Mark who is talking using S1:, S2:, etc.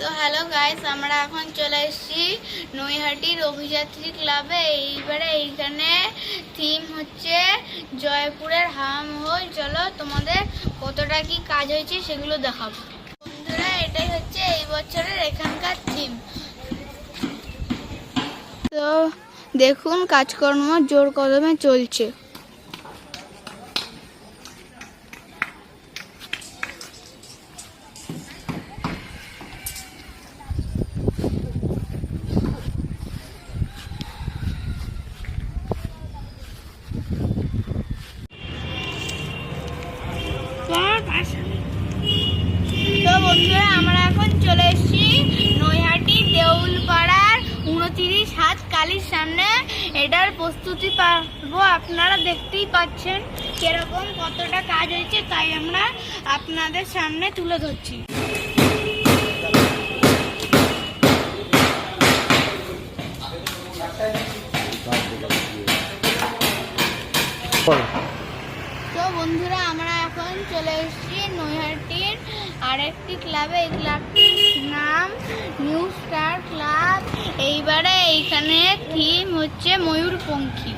S1: তো hello guys, আমরা এখন চলে এসেছি নৈহাটির অভিযাত্রী ক্লাবে। এইবারে এইখানে থিম হচ্ছে জয়পুরের হাওয়া মহল। চলো তোমাদের কতটা কি কাজ হয়েছে সেগুলো দেখাবো। বন্ধুরা, এটাই হচ্ছে এই বছরের এখানকার থিম। তো দেখুন, কাজকর্ম জোর কদমে চলছে। তো বন্ধুরা, আমরা এখন চলে এসেছি নৈহাটি দেউলপাড়ার 29 হাত কালীর সামনে। এটার প্রস্তুতি পাবো, আপনারা দেখতেই পাচ্ছেন কিরকম কতটা কাজ হয়েছে, তাই আমরা আপনাদের সামনে তুলে ধরছি। তো বন্ধুরা, আমরা এখন চলে এসেছি নৈহাটির আরেকটি ক্লাবে। এই ক্লাবটির নাম নিউ স্টার ক্লাব। এইবারে এইখানে থিম হচ্ছে ময়ূরপঙ্খী।